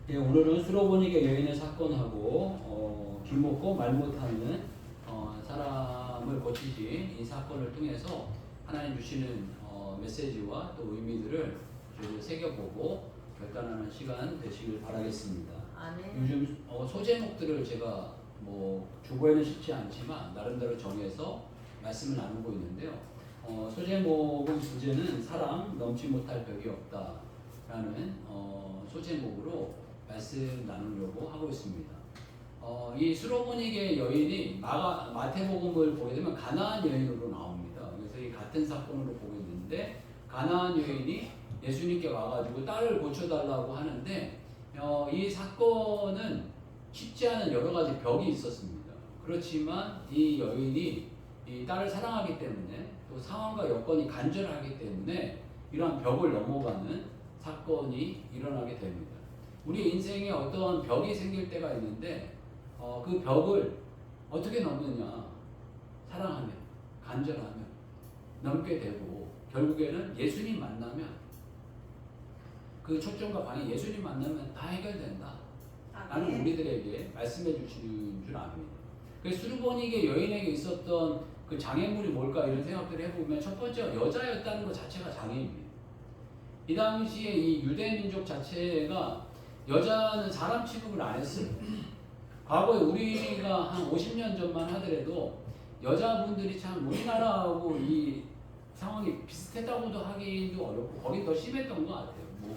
예, 오늘은 수로보니게 여인의 사건하고 길 먹고 말 못하는 사람을 고치신 이 사건을 통해서 하나님 주시는 메시지와 또 의미들을 저희도 새겨보고 결단하는 시간 되시길 바라겠습니다. 아멘. 요즘 소제목들을 제가 뭐 주보에는 쉽지 않지만 나름대로 정해서 말씀을 나누고 있는데요. 소제목은 주제는 사랑 넘지 못할 벽이 없다라는 소제목으로 말씀 나누려고 하고 있습니다. 이 수로보니게 여인이 마태복음을 보게 되면 가나안 여인으로 나옵니다. 그래서 이 같은 사건으로 보고 있는데 가나안 여인이 예수님께 와가지고 딸을 고쳐달라고 하는데 이 사건은 쉽지 않은 여러 가지 벽이 있었습니다. 그렇지만 이 여인이 이 딸을 사랑하기 때문에 또 상황과 여건이 간절하기 때문에 이러한 벽을 넘어가는 사건이 일어나게 됩니다. 우리 인생에 어떤 벽이 생길 때가 있는데 그 벽을 어떻게 넘느냐? 사랑하면, 간절하면 넘게 되고 결국에는 예수님 만나면 그 초점과 방이 예수님 만나면 다 해결된다 라는 우리들에게 말씀해 주시는 줄 압니다. 그래서 수르보니게 여인에게 있었던 그 장애물이 뭘까 이런 생각들을 해보면 첫 번째가 여자였다는 것 자체가 장애입니다. 이 당시에 이 유대 민족 자체가 여자는 사람 취급을 안 했어요. 과거에 우리가 한 50년 전만 하더라도 여자분들이 참 우리나라하고 이 상황이 비슷했다고도 하기도 어렵고 거긴 더 심했던 것 같아요. 뭐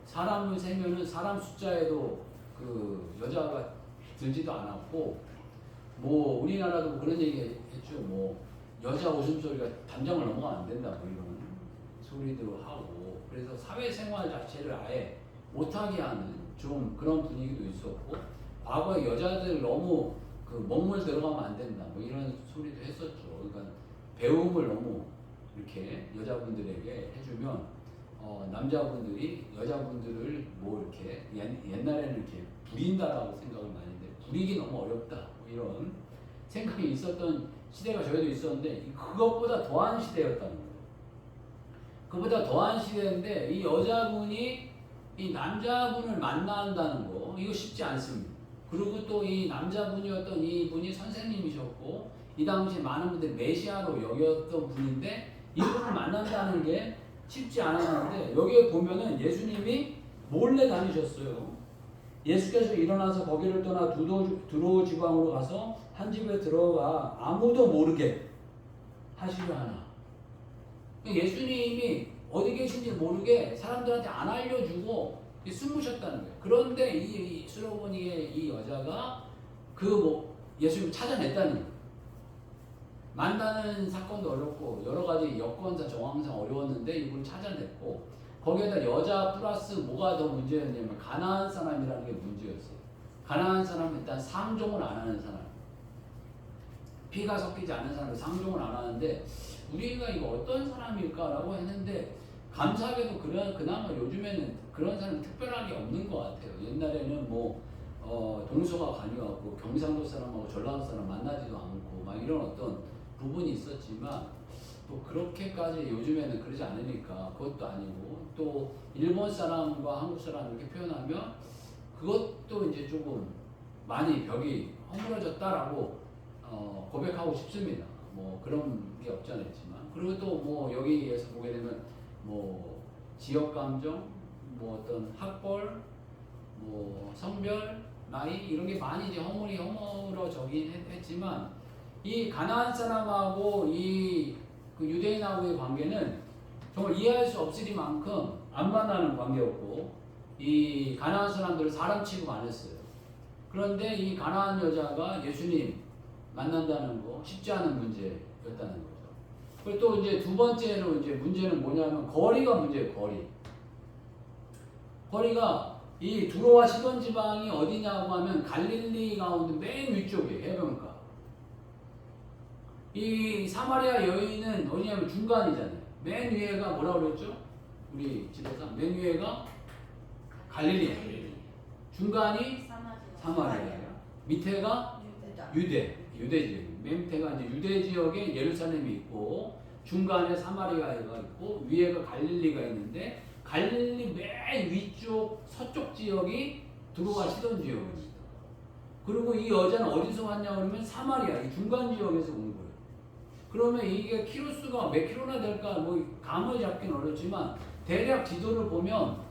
사람을 세면은 사람 숫자에도 그 여자가 들지도 않았고 뭐 우리나라도 그런 얘기 했죠. 뭐 여자 웃음소리가 담장을 넘어 안 된다 뭐 이런 소리도 하고 그래서 사회생활 자체를 아예 못하게 하는 좀 그런 분위기도 있었고 과거에 여자들 너무 그 먹물 들어가면 안 된다 뭐 이런 소리도 했었죠. 그러니까 배움을 너무 이렇게 여자분들에게 해주면 남자분들이 여자분들을 뭐 이렇게 옛날에는 이렇게 부린다라고 생각을 많이 했는데 부리기 너무 어렵다 뭐 이런 생각이 있었던 시대가 저희도 있었는데 그것보다 더한 시대였다는 거예요. 그보다 더한 시대인데 이 여자분이 이 남자분을 만난다는 거 이거 쉽지 않습니다. 그리고 또 이 남자분이었던 이 분이 선생님이셨고 이 당시 많은 분들이 메시아로 여겼던 분인데 이분을 만난다는 게 쉽지 않았는데 여기에 보면은 예수님이 몰래 다니셨어요. 예수께서 일어나서 거기를 떠나 두로 지방으로 가서 한 집에 들어가 아무도 모르게 하시려 하나. 예수님이 어디 계신지 모르게 사람들한테 안 알려주고 숨으셨다는 거예요. 그런데 이 수로보니의 이 여자가 예수님을 찾아냈다는 거예요. 만나는 사건도 어렵고 여러 가지 여건상 정황상 어려웠는데 이분을 찾아냈고 거기에다 여자 플러스 뭐가 더 문제였냐면 가나안 사람이라는 게 문제였어요. 가나안 사람은 일단 상종을 안 하는 사람, 피가 섞이지 않는 사람을 상종을 안 하는데 우리가 이거 어떤 사람일까라고 했는데 감사하게도 그나마 요즘에는 그런 사람이 특별하게 없는 것 같아요. 옛날에는 동서가 관여하고 경상도 사람하고 전라도 사람 만나지도 않고 막 이런 어떤 부분이 있었지만 또 그렇게까지 요즘에는 그러지 않으니까 그것도 아니고 또 일본 사람과 한국 사람 이렇게 표현하면 그것도 이제 조금 많이 벽이 허물어졌다라고 고백하고 싶습니다. 뭐 그런 게 없지 않아 있지만 그리고 또 여기에서 보게 되면 지역 감정, 어떤 학벌, 성별, 나이 이런 게 많이 이제 허물어지긴 했지만 이 가나안 사람하고 그 유대인하고의 관계는 정말 이해할 수 없으리만큼 안 만나는 관계였고 이 가나안 사람들을 사람 취급 안 했어요. 그런데 이 가나안 여자가 예수님 만난다는 거 쉽지 않은 문제였다는 거죠. 그리고 또 이제 두 번째로 이제 문제는 뭐냐면 거리가 문제예요. 거리가 이 두로와 시돈 지방이 어디냐고 하면 갈릴리 가운데 맨 위쪽에 해변가. 이 사마리아 여인은 어디냐면 중간이잖아요. 맨 위에가 뭐라고 그랬죠? 우리 집에서 맨 위에가 갈릴리. 중간이 사마리아예요. 밑에가 유대 지역. 맨 밑에가 이제 유대 지역에 예루살렘이 있고 중간에 사마리아가 있고 위에가 갈릴리가 있는데 갈릴리 맨 위쪽 서쪽 지역이 들어가시던 지역입니다. 그리고 이 여자는 어디서 왔냐 그러면 사마리아 이 중간 지역에서 온 거예요. 그러면 이게 키로수가 몇 킬로나 될까 뭐 감을 잡기는 어렵지만 대략 지도를 보면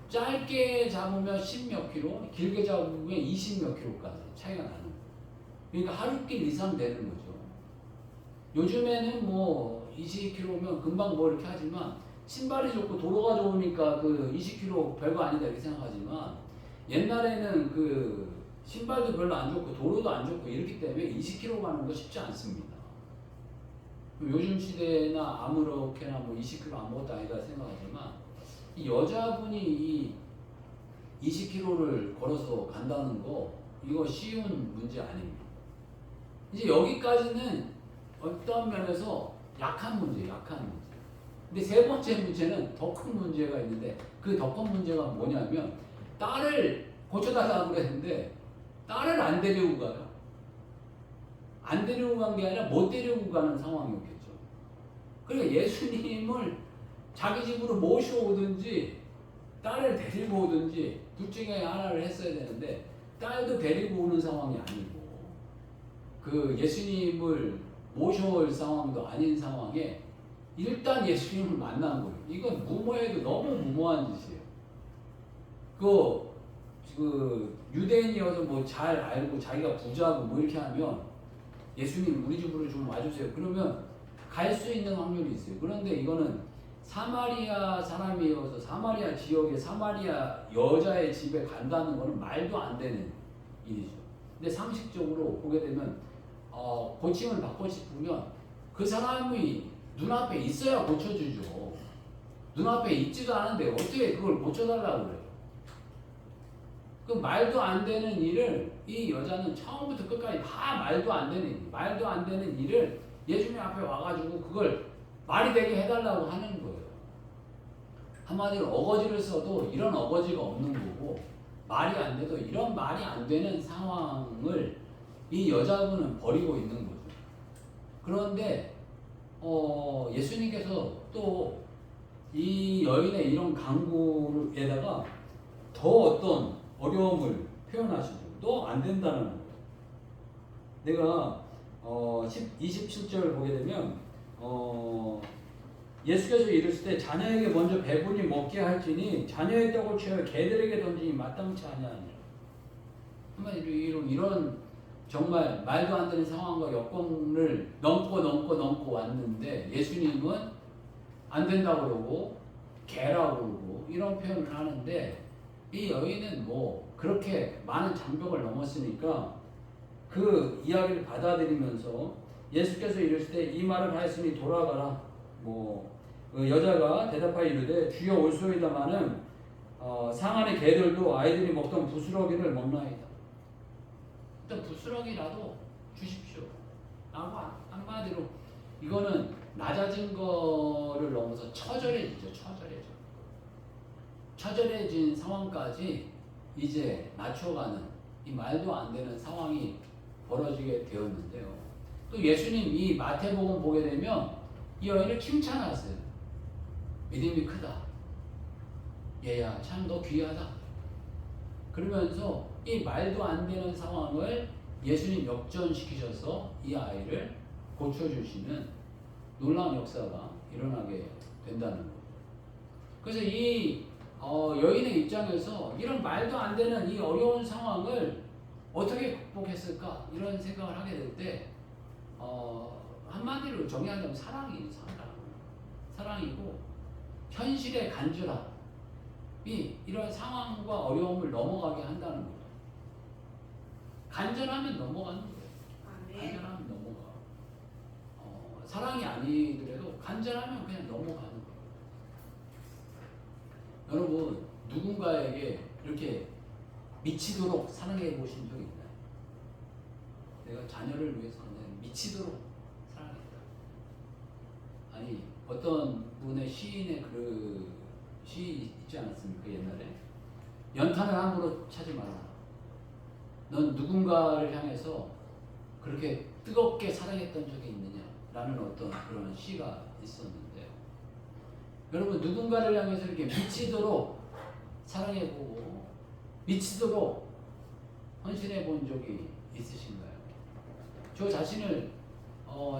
짧게 잡으면 10몇 킬로, 길게 잡으면 20몇 킬로까지 차이가 나는 거예요. 그러니까 하루길 이상 되는 거죠. 요즘에는 뭐 20km면 금방 뭐 이렇게 하지만 신발이 좋고 도로가 좋으니까 그 20km 별거 아니다 이렇게 생각하지만 옛날에는 그 신발도 별로 안 좋고 도로도 안 좋고 이렇기 때문에 20km 가는 거 쉽지 않습니다. 요즘 시대나 아무렇게나 뭐 20km 아무것도 아니다 생각하지만 이 여자분이 이 20km를 걸어서 간다는 거 이거 쉬운 문제 아닙니다. 이제 여기까지는 어떤 면에서 약한 문제. 근데 세 번째 문제는 더 큰 문제가 있는데 그 더 큰 문제가 뭐냐면 딸을 고쳐달라고 그랬는데 딸을 안 데리고 가요. 안 데리고 간 게 아니라 못 데리고 가는 상황이었겠죠. 그러니까 예수님을 자기 집으로 모셔오든지 딸을 데리고 오든지 둘 중에 하나를 했어야 되는데 딸도 데리고 오는 상황이 아니고 그 예수님을 모셔올 상황도 아닌 상황에 일단 예수님을 만난 거예요. 이건 무모해도 너무 무모한 짓이에요. 그 유대인이어서 뭐 잘 알고 자기가 부자고 뭐 이렇게 하면 예수님 우리 집으로 좀 와주세요. 그러면 갈 수 있는 확률이 있어요. 그런데 이거는 사마리아 사람이어서 사마리아 지역에 사마리아 여자의 집에 간다는 거는 말도 안 되는 일이죠. 근데 상식적으로 보게 되면 고침을 받고 싶으면 그 사람이 눈앞에 있어야 고쳐주죠. 눈앞에 있지도 않은데 어떻게 그걸 고쳐달라고 그래요? 그 말도 안 되는 일을 이 여자는 처음부터 끝까지 다 말도 안 되는 일, 말도 안 되는 일을 예수님 앞에 와가지고 그걸 말이 되게 해달라고 하는 거예요. 한마디로 어거지를 써도 이런 어거지가 없는 거고 말이 안 돼도 이런 말이 안 되는 상황을 이 여자분은 버리고 있는 거죠. 그런데 예수님께서 또 이 여인의 이런 강구에다가 더 어떤 어려움을 표현하시죠. 너 안 된다는 거예요. 내가 27절 보게 되면 예수께서 이르실 때 자녀에게 먼저 배분이 먹게 할지니 자녀의 떡을 취하여 개들에게 던지니 마땅치 아니하니라. 한마디로 이런 정말 말도 안 되는 상황과 여건을 넘고 왔는데 예수님은 안 된다고 그러고 개라고 그러고 이런 표현을 하는데 이 여인은 뭐 그렇게 많은 장벽을 넘었으니까 그 이야기를 받아들이면서 예수께서 이르실 때 이 말을 하였으니 돌아가라. 그 여자가 대답하여 이르되 주여 올소이다마는 상안의 개들도 아이들이 먹던 부스러기를 먹나이다. 일단 부스러기라도 주십시오. 한마디로 이거는 낮아진 거를 넘어서 처절해지죠. 처절해진 상황까지 이제 낮춰가는 이 말도 안 되는 상황이 벌어지게 되었는데요. 또 예수님 이 마태복음 보게 되면 이 여인을 칭찬하세요. 믿음이 크다. 얘야 참 너 귀하다. 그러면서 이 말도 안 되는 상황을 예수님 역전시키셔서 이 아이를 고쳐주시는 놀라운 역사가 일어나게 된다는 거죠. 그래서 이 여인의 입장에서 이런 말도 안 되는 이 어려운 상황을 어떻게 극복했을까 이런 생각을 하게 될 때 한마디로 정의하자면 사랑이고 현실의 간절함이 이런 상황과 어려움을 넘어가게 한다는 거죠. 간절하면 넘어가는 거예요. 간절하면 넘어가. 사랑이 아니더라도 간절하면 그냥 넘어가는 거예요. 여러분 누군가에게 이렇게 미치도록 사랑해 보신 적 있나요? 내가 자녀를 위해서 미치도록 사랑했다. 아니 어떤 분의 시인의 그 시 있지 않았습니까? 옛날에 연탄을 함부로 차지 마라. 넌 누군가를 향해서 그렇게 뜨겁게 사랑했던 적이 있느냐? 라는 어떤 그런 시가 있었는데요. 여러분 누군가를 향해서 이렇게 미치도록 사랑해보고 미치도록 헌신해 본 적이 있으신가요? 저 자신을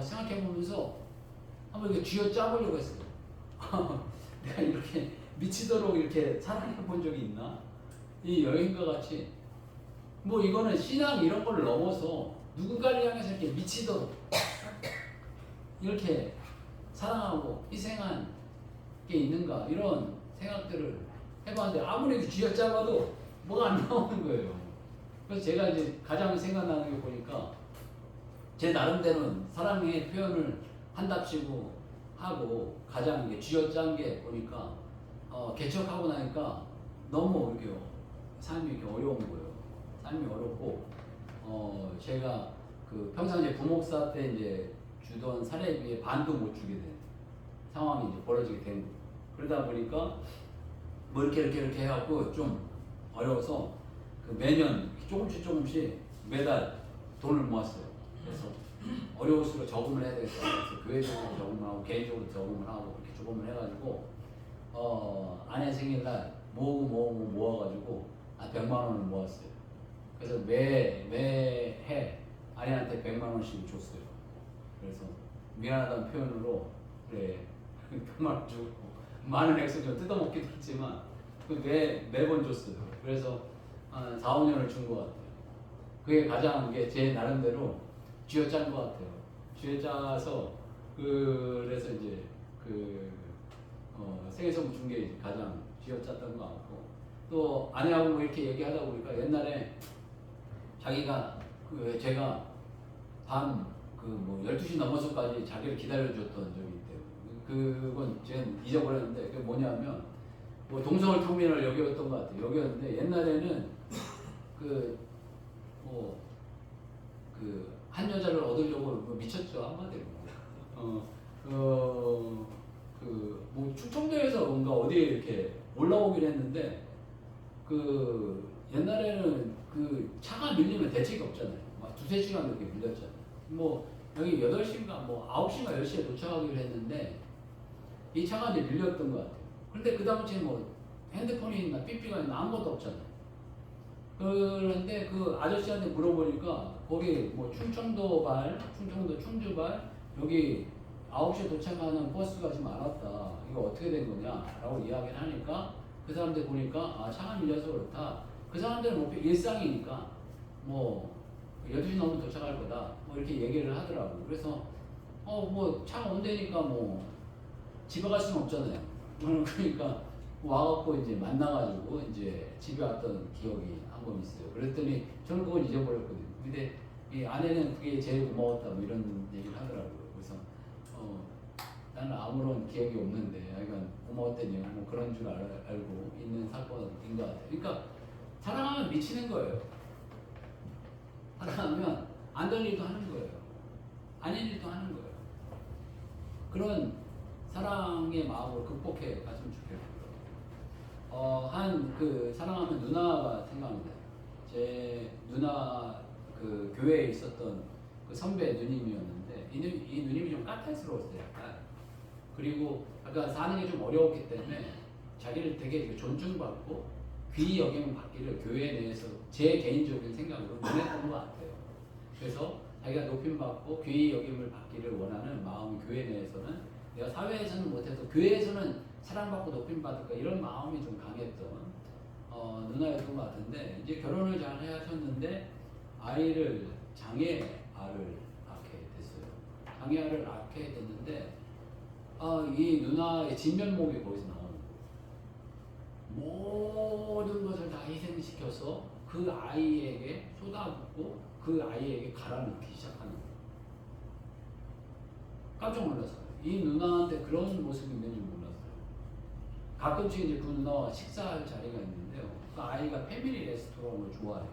생각해 보면서 한번 이렇게 쥐어 짜보려고 했어요. 내가 이렇게 미치도록 이렇게 사랑해 본 적이 있나? 이 여인과 같이 뭐 이거는 신앙 이런 걸 넘어서 누군가를 향해서 이렇게 미치도록 이렇게 사랑하고 희생한 게 있는가 이런 생각들을 해봤는데 아무리 쥐어짜봐도 뭐가 안 나오는 거예요. 그래서 제가 이제 가장 생각나는 게 보니까 제 나름대로는 사랑의 표현을 한답시고 하고 가장 이게 쥐어짠 게 보니까 개척하고 나니까 너무 이렇게 삶이 이렇게 어려운 거예요. 삶이 어렵고 제가 그 평상시에 부목사 때 이제 주던 사례비에 반도 못 주게 된 상황이 이제 벌어지게 된 거예요. 그러다 보니까 뭐 이렇게 해갖고 좀 어려워서 그 매년 조금씩 매달 돈을 모았어요. 그래서 어려울수록 저금을 해야 되겠다. 그래서 교회적으로 저금을 하고 개인적으로 저금을 하고 그렇게 저금을 해가지고 아내 생일날 모아가지고 한 100만 원을 모았어요. 그래서 매해 아내한테 100만 원씩 줬어요. 그래서 미안하다는 표현으로 그래 100만 원 주고 많은 액수 좀 뜯어먹기도 했지만 매번 줬어요. 그래서 한 4, 5년을 준 것 같아요. 그게 가장 제 나름대로 쥐어짠 것 같아요. 쥐어짜서 그래서 이제 생애 선물 준 게 가장 쥐어짰던 것 같고 또 아내하고 뭐 이렇게 얘기하다 보니까 옛날에 자기가 제가 밤 12시 넘어서까지 자기를 기다려줬던 적이 있대요. 그건 제가 잊어버렸는데 그게 뭐냐면 뭐 동서울 평민을 여기였던 것 같아요. 여기였는데 옛날에는 한 여자를 얻으려고 미쳤죠 한마디로. 뭐 충청도에서 뭔가 어디에 이렇게 올라오긴 했는데 옛날에는 차가 밀리면 대책이 없잖아요. 막 2-3시간 이렇게 밀렸잖아요. 뭐 여기 8시인가 뭐 9시인가 10시에 도착하기로 했는데 이 차가 이제 밀렸던 것 같아요. 근데 그 당시에 뭐 핸드폰이 있나 삐삐가 있나 아무것도 없잖아요. 그런데 그 아저씨한테 물어보니까 거기 뭐 충청도 충주발 여기 9시에 도착하는 버스가 지금 안 왔다. 이거 어떻게 된 거냐? 라고 이야기를 하니까 그 사람들 보니까 차가 밀려서 그렇다. 그 사람들은 뭐 일상이니까 뭐 12시 넘으면 도착할 거다. 뭐 이렇게 얘기를 하더라고요. 그래서 뭐 차가 온다니까 뭐 집에 갈 수는 없잖아요. 그러니까 와갖고 이제 만나가지고 이제 집에 왔던 기억이 한 번 있어요. 그랬더니 저는 그걸 잊어버렸거든요. 근데 이 아내는 그게 제일 고마웠다 뭐 이런 얘기를 하더라고요. 그래서 나는 아무런 기억이 없는데 약간 고마웠더니 뭐 그런 줄 알고 있는 사건인 것 같아요. 그러니까 사랑하면 미치는 거예요. 사랑하면 안 될 일도 하는 거예요. 아닌 일도 하는 거예요. 그런 사랑의 마음을 극복해 갔으면 좋겠고요. 사랑하면 누나가 생각납니다. 제 누나 교회에 있었던 선배 누님이었는데 이 누님이 좀 까탈스러웠어요. 약간. 그리고 약간 사는 게 좀 어려웠기 때문에 자기를 되게 존중받고 귀히 여김을 받기를 교회 내에서 제 개인적인 생각으로 원했던 것 같아요. 그래서 자기가 높임받고 귀히 여김을 받기를 원하는 마음이 교회 내에서는 내가 사회에서는 못해도 교회에서는 사랑받고 높임받을까 이런 마음이 좀 강했던 누나였던 것 같은데 이제 결혼을 잘 하셨는데 장애아를 낳게 됐어요. 장애아를 낳게 됐는데 이 누나의 진면목이 거기서 나오는 거예요. 모든 것을 다 희생시켜서 그 아이에게 쏟아붓고 그 아이에게 갈아넣기 시작하는 거예요. 깜짝 놀랐어요. 이 누나한테 그런 모습이 있는지 몰랐어요. 가끔씩 이제 그 누나와 식사할 자리가 있는데요. 그 아이가 패밀리 레스토랑을 좋아해요.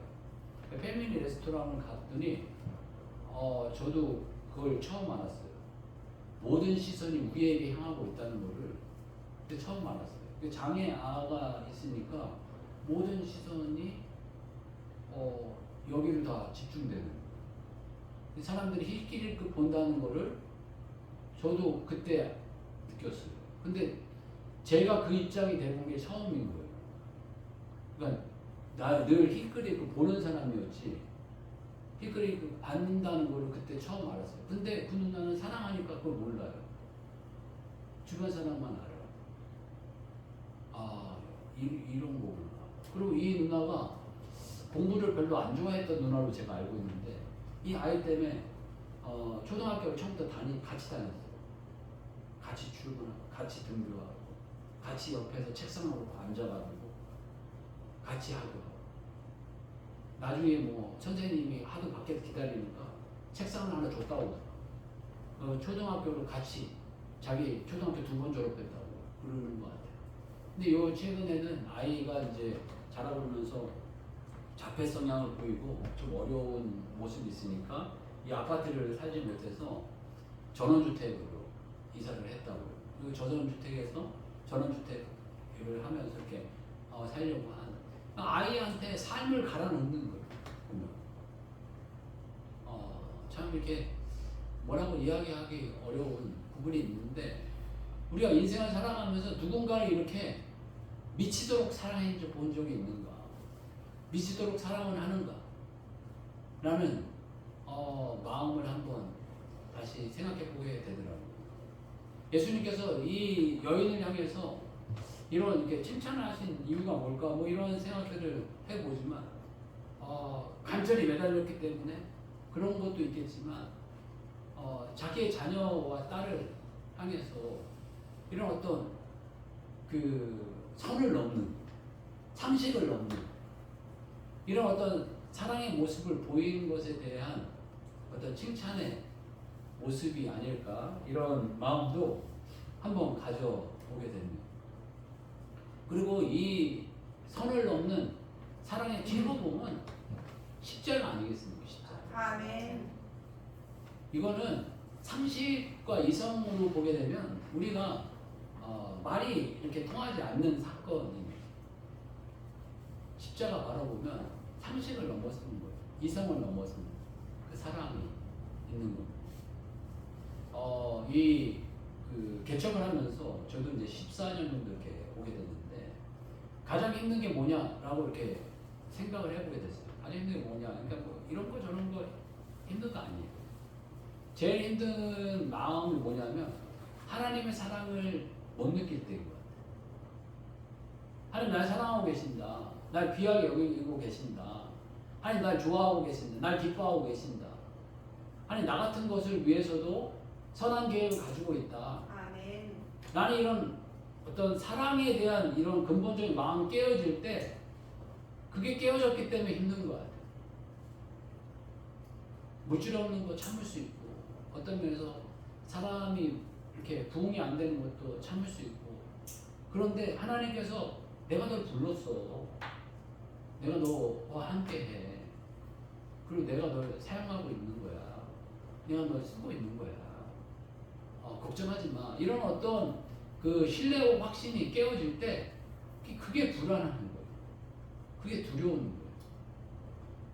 패밀리 레스토랑을 갔더니 저도 그걸 처음 알았어요. 모든 시선이 우리에게 향하고 있다는 거를 그때 처음 알았어요. 장애아가 있으니까 모든 시선이 여기를 다 집중되는 사람들이 힐끼리급 본다는 거를 저도 그때 느꼈어요. 근데 제가 그 입장이 돼본 게 처음인 거예요. 그러니까 나 늘 히크리크 보는 사람이었지 히크리크 받는다는 걸 그때 처음 알았어요. 근데 그 누나는 사랑하니까 그걸 몰라요. 주변 사람만 알아. 아 이런 거구나. 그리고 이 누나가 공부를 별로 안 좋아했던 누나로 제가 알고 있는데 이 아이 때문에 초등학교를 처음부터 같이 다녔어요. 같이 출근하고 같이 등교하고 같이 옆에서 책상하고 앉아가지고 같이 하고 나중에 뭐 선생님이 하도 밖에서 기다리니까 책상을 하나 줬다고 초등학교를 같이 자기 초등학교 2번 졸업했다고 그러는 것 같아요. 근데 요 최근에는 아이가 이제 자라오면서 자폐 성향을 보이고 좀 어려운 모습이 있으니까 이 아파트를 살지 못해서 전원주택으로 이사를 했다고요. 그리고 전원주택에서 전원주택을 하면서 이렇게 살려고 하는 아이한테 삶을 갈아넣는 거예요. 보면 참 이렇게 뭐라고 이야기하기 어려운 부분이 있는데 우리가 인생을 살아가면서 누군가를 이렇게 미치도록 사랑해 본 적이 있는가? 미치도록 사랑을 하는가? 라는 마음을 한번 다시 생각해 보게 되더라고요. 예수님께서 이 여인을 향해서 이런 이렇게 칭찬을 하신 이유가 뭘까? 뭐 이런 생각들을 해보지만 간절히 매달렸기 때문에 그런 것도 있겠지만 자기의 자녀와 딸을 향해서 이런 어떤 그 선을 넘는 상식을 넘는 이런 어떤 사랑의 모습을 보이는 것에 대한 어떤 칭찬의 모습이 아닐까 이런 마음도 한번 가져보게 됩니다. 그리고 이 선을 넘는 사랑의 최고봉은 십자가 아니겠습니까? 십자가. 아멘. 이거는 상식과 이성으로 보게 되면 우리가 말이 이렇게 통하지 않는 사건입니다. 십자가 바라보면 상식을 넘어서는 거예요. 이성을 넘어서는 그 사랑이 있는 겁니다. 그 개척을 하면서 저도 이제 14년 정도 이렇게 오게 됐는데 가장 힘든 게 뭐냐라고 이렇게 생각을 해보게 됐어요. 가장 힘든 게 뭐냐? 그러니까 뭐 이런 거 저런 거 힘든 거 아니에요. 제일 힘든 마음이 뭐냐면 하나님의 사랑을 못 느낄 때인 것 같아요. 하나님 날 사랑하고 계신다. 날 귀하게 여기고 계신다. 하나님 날 좋아하고 계신다. 날 기뻐하고 계신다. 하나님 나 같은 것을 위해서도 선한 계획을 가지고 있다. 아멘. 나는 이런 어떤 사랑에 대한 이런 근본적인 마음이 깨어질 때 그게 깨어졌기 때문에 힘든 것 같아요. 물질 없는 거 참을 수 있고 어떤 면에서 사람이 이렇게 부응이 안 되는 것도 참을 수 있고 그런데 하나님께서 내가 널 불렀어. 내가 너와 함께해. 그리고 내가 널 사용하고 있는 거야. 내가 널 쓰고 있는 거야. 걱정하지 마. 이런 어떤 그 신뢰와 확신이 깨어질 때 그게 불안한 거예요. 그게 두려운 거예요.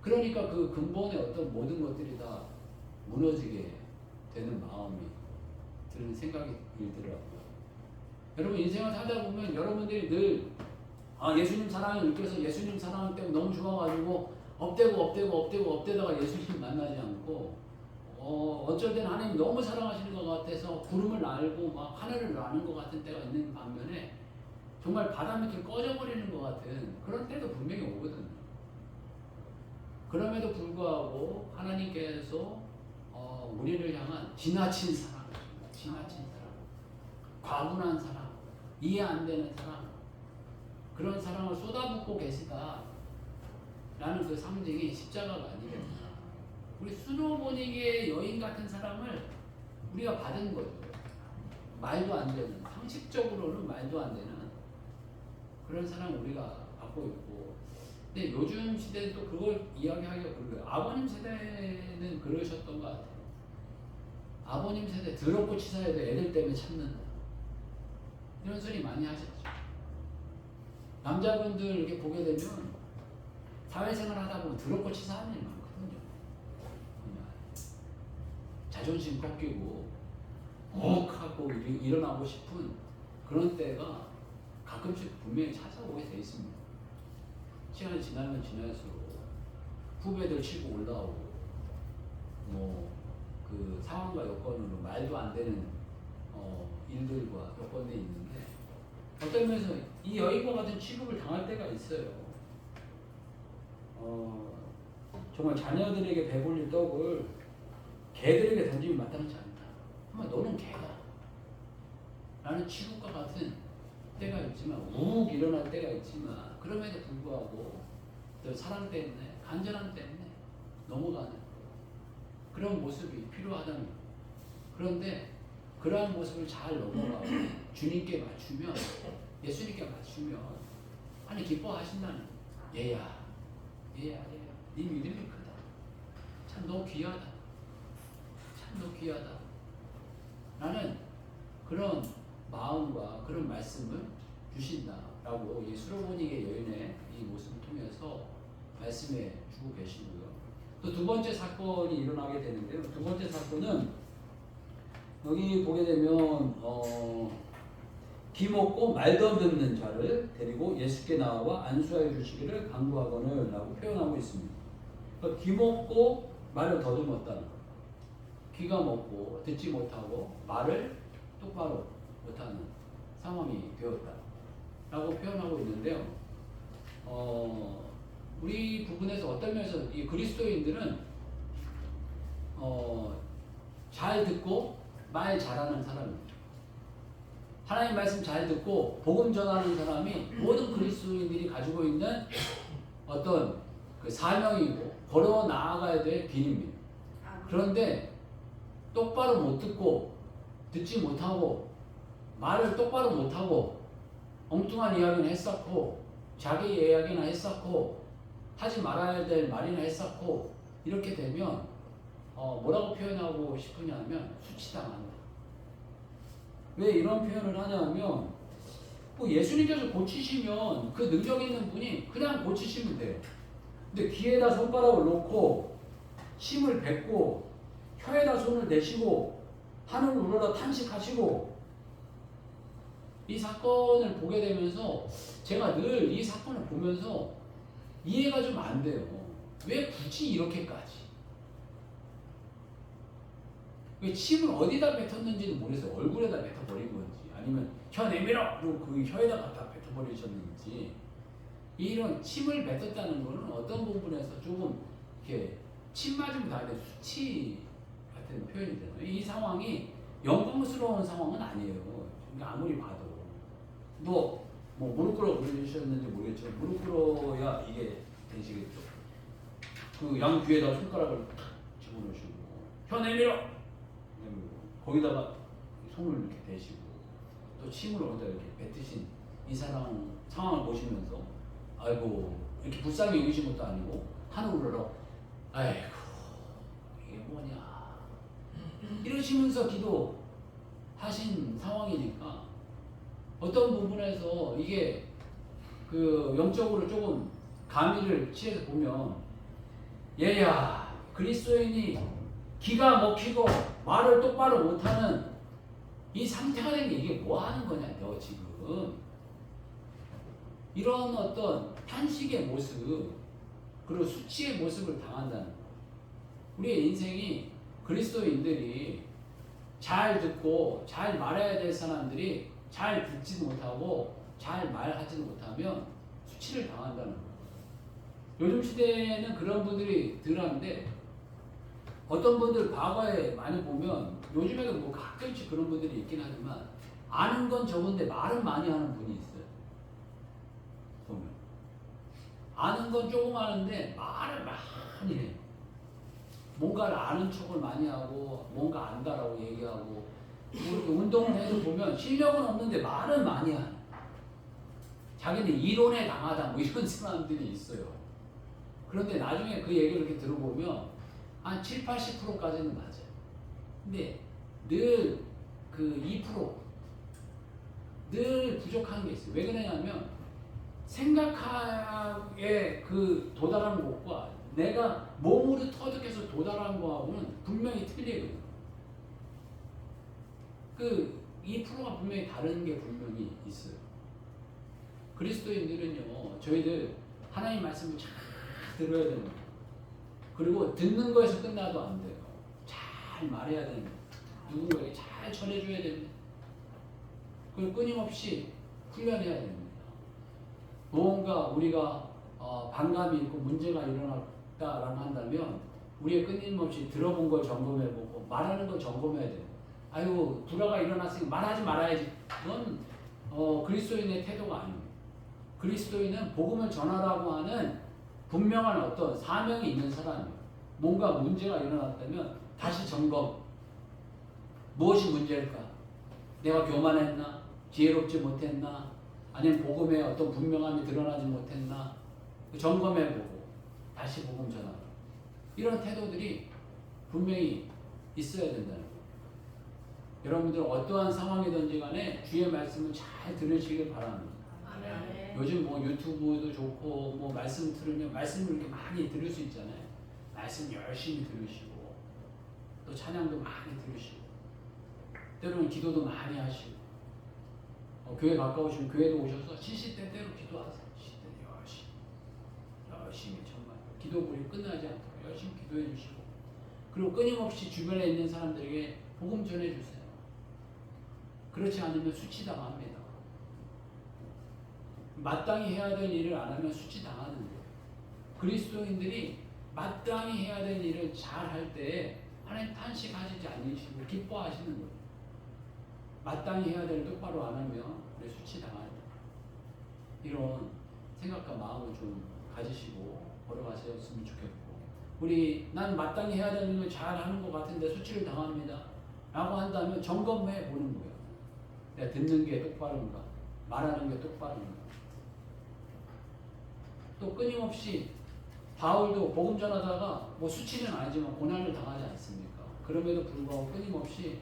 그러니까 그 근본의 어떤 모든 것들이 다 무너지게 되는 마음이 드는 생각이 들더라고요. 여러분 인생을 살다 보면 여러분들이 늘 예수님 사랑을 느껴서 예수님 사랑 때문에 너무 좋아가지고 업되다가 예수님 만나지 않고 어쩔 때는 하나님 너무 사랑하시는 것 같아서 구름을 날고 막 하늘을 나는 것 같은 때가 있는 반면에 정말 바다 밑으로 꺼져버리는 것 같은 그런 때도 분명히 오거든요. 그럼에도 불구하고 하나님께서 우리를 향한 지나친 사랑, 과분한 사랑, 이해 안 되는 사랑, 그런 사랑을 쏟아붓고 계시다라는 그 상징이 십자가가 아니겠나. 우리 스노보닉의 여인 같은 사랑을 우리가 받은 거죠. 말도 안 되는, 상식적으로는 말도 안 되는 그런 사랑을 우리가 받고 있고, 근데 요즘 시대는 또 그걸 이야기하기가 그래요. 아버님 세대는 그러셨던 것 같아요. 아버님 세대 더럽고 치사해도 애들 때문에 참는다. 이런 소리 많이 하셨죠. 남자분들 이렇게 보게 되면 사회생활 하다 보면 더럽고 치사한 일이 많거든요. 자존심 꺾이고 하고 일어나고 싶은 그런 때가 가끔씩 분명히 찾아오게 돼 있습니다. 시간이 지나면 지날수록 후배들 치고 올라오고 뭐 그 상황과 여건으로 말도 안 되는 일들과 여건들이 있는데 어떤 면에서 이 여인과 같은 취급을 당할 때가 있어요. 정말 자녀들에게 배불릴 떡을 개들에게 던지면 마땅치 않다. 아마 너는 개다. 라는 취급과 같은 때가 있지만 우욱 일어날 때가 있지만 그럼에도 불구하고 또 사랑 때문에 간절함 때문에 넘어가는 그런 모습이 필요하다는 거예요. 그런데 그러한 모습을 잘 넘어가고 주님께 맞추면 예수님께 맞추면 아니 기뻐하신다는 얘야 네 믿음이 크다. 참 너 귀하다. 참 너 귀하다. 라는 그런 마음과 그런 말씀을 주신다라고 이 수로보니게 여인의 이 모습을 통해서 말씀해 주고 계시고요. 또 두 번째 사건이 일어나게 되는데요. 두 번째 사건은 여기 보게 되면 기먹고 말도 안 듣는 자를 데리고 예수께 나와 안수하여 주시기를 간구하거늘 라고 표현하고 있습니다. 그러니까 기먹고 말을 더듬었다는 것. 귀가 먹고 듣지 못하고 말을 똑바로 못하는 상황이 되었다 라고 표현하고 있는데요. 우리 부분에서 어떤 면에서 이 그리스도인들은 잘 듣고 말 잘하는 사람입니다. 하나님 말씀 잘 듣고 복음 전하는 사람이 모든 그리스도인들이 가지고 있는 어떤 그 사명이고 걸어 나아가야 될 길입니다. 그런데 똑바로 못 듣고 듣지 못하고 말을 똑바로 못하고 엉뚱한 이야기는 했었고 자기 이야기나 했었고 하지 말아야 될 말이나 했었고 이렇게 되면 뭐라고 표현하고 싶으냐면 수치당한다. 왜 이런 표현을 하냐면 뭐 예수님께서 고치시면 그 능력 있는 분이 그냥 고치시면 돼요. 근데 귀에다 손가락을 놓고 침을 뱉고 혀에다 손을 대시고 하늘 우러러 탄식하시고 이 사건을 보게 되면서 제가 늘 이 사건을 보면서 이해가 좀 안 돼요. 왜 굳이 이렇게까지? 왜 침을 어디다 뱉었는지는 모르겠어요. 얼굴에다 뱉어버린 건지 아니면 혀 내밀어! 그리고 그 혀에다 갖다 뱉어버리셨는지 이런 침을 뱉었다는 것은 어떤 부분에서 조금 이렇게 침 맞으면 다 수치 같은 표현이 되나요? 이 상황이 영광스러운 상황은 아니에요. 그러니까 아무리 봐도 뭐 무릎 꿇어 그러셨는지 모르겠지만 무릎 꿇어야 이게 되시겠죠. 그 양 귀에다가 손가락을 집어넣으시고 혀 내밀어! 거기다가 손을 이렇게 대시고 또 침을 어디다 이렇게 뱉으신 이 상황을 보시면서 아이고 이렇게 불쌍히 여기신 것도 아니고 하늘 우러러 아이고 이게 뭐냐 이러시면서 기도하신 상황이니까 어떤 부분에서 이게 그 영적으로 조금 가미를 취해서 보면 얘야 그리스도인이 기가 먹히고 말을 똑바로 못하는 이 상태가 된 게 이게 뭐 하는 거냐 너 지금 이런 어떤 탄식의 모습 그리고 수치의 모습을 당한다는 거. 우리의 인생이 그리스도인들이 잘 듣고 잘 말해야 될 사람들이 잘 듣지도 못하고 잘 말하지도 못하면 수치를 당한다는 거. 요즘 시대에는 그런 분들이 덜한데 어떤 분들 과거에 많이 보면 요즘에도 뭐 가끔씩 그런 분들이 있긴 하지만 아는 건 적은데 말은 많이 하는 분이 있어요. 보면 아는 건 조금 아는데 말을 많이 해요. 뭔가를 아는 척을 많이 하고 뭔가 안다라고 얘기하고 운동을 해도 보면 실력은 없는데 말은 많이 하는 자기는 이론에 강하다 뭐 이런 사람들이 있어요. 그런데 나중에 그 얘기를 이렇게 들어보면 한 7, 80%까지는 맞아요. 근데 늘 그 2%, 늘 부족한 게 있어요. 왜 그러냐면 생각에 그 도달한 것과 내가 몸으로 터득해서 도달한 거하고는 분명히 틀리거든요. 그 2%가 분명히 다른 게 분명히 있어요. 그리스도인들은요, 저희들 하나님 말씀을 잘 들어야 됩니다. 그리고 듣는 거에서 끝나도 안 돼요. 잘 말해야 됩니다. 누군가에게 잘 전해줘야 됩니다. 그리고 끊임없이 훈련해야 됩니다. 무언가 우리가 반감이 있고 문제가 일어났다라고 한다면 우리가 끊임없이 들어본 걸 점검해보고 말하는 걸 점검해야 돼요. 아유 불화가 일어났으니 말하지 말아야지. 그건 그리스도인의 태도가 아닙니다. 그리스도인은 복음을 전하라고 하는 분명한 어떤 사명이 있는 사람이에요. 뭔가 문제가 일어났다면 다시 점검. 무엇이 문제일까? 내가 교만했나? 지혜롭지 못했나? 아니면 복음에 어떤 분명함이 드러나지 못했나? 점검해보고 다시 복음 전하라. 이런 태도들이 분명히 있어야 된다는 거예요. 여러분들 어떠한 상황이든지 간에 주의 말씀을 잘 들으시길 바랍니다. 아멘. 요즘 뭐 유튜브도 좋고 뭐 말씀 들으면 말씀을 이렇게 많이 들을 수 있잖아요. 말씀 열심히 들으시고 또 찬양도 많이 들으시고 때로는 기도도 많이 하시고 교회 가까우시면 교회도 오셔서 시시때때로 기도하세요. 시시때때 열심히 정말 기도불이 끝나지 않도록 열심히 기도해 주시고 그리고 끊임없이 주변에 있는 사람들에게 복음 전해 주세요. 그렇지 않으면 수치당합니다. 마땅히 해야 될 일을 안 하면 수치당하는 거예요. 그리스도인들이 마땅히 해야 될 일을 잘 할 때 하나님 탄식하시지 않으시고 기뻐하시는 거예요. 마땅히 해야 될 일 똑바로 안 하면 우리 수치당한다. 이런 생각과 마음을 좀 가지시고 걸어가셨으면 좋겠고 우리 난 마땅히 해야 될 일을 잘 하는 것 같은데 수치를 당합니다. 라고 한다면 점검해 보는 거예요. 내가 듣는 게 똑바른가? 말하는 게 똑바른가? 또 끊임없이 바울도 복음 전하다가 뭐 수치는 아니지만 고난을 당하지 않습니까? 그럼에도 불구하고 끊임없이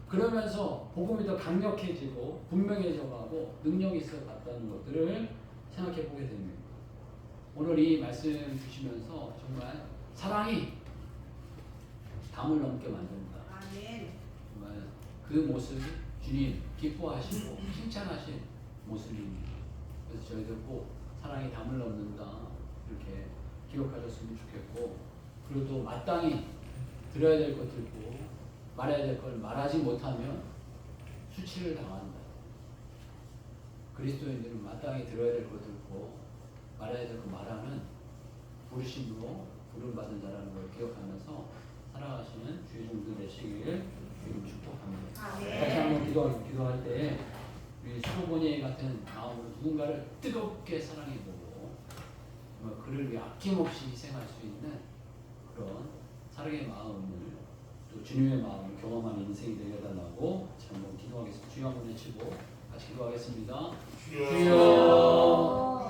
그러면서 복음이 더 강력해지고 분명해져 가고 능력이 있어 갔다는 것들을 생각해 보게 됩니다. 오늘 이 말씀 주시면서 정말 사랑이 담을 넘게 만든다. 아멘. 정말 그 모습이 주님 기뻐하시고 칭찬하신 모습입니다. 그래서 저희들 꼭 사랑이 담을 넘는다 이렇게 기억하셨으면 좋겠고 그리고 또 마땅히 들어야 될 것 듣고 말해야 될 걸 말하지 못하면 수치를 당한다. 그리스도인들은 마땅히 들어야 될 것 듣고 말해야 될 것 말하는 부르심으로 부름받은 자라는 걸 기억하면서 살아가시는 주의 종들 되시길 주님 축복합니다. 같이 한번 기도할 때 우리 수로보니 같은 마음으로 누군가를 뜨겁게 사랑해보고 정말 그를 위해 아낌없이 희생할 수 있는 그런 사랑의 마음을 또 주님의 마음을 경험하는 인생이 되어달라고 같이 한번 기도하겠습니다. 주여 한번 외치고 같이 기도하겠습니다. 주여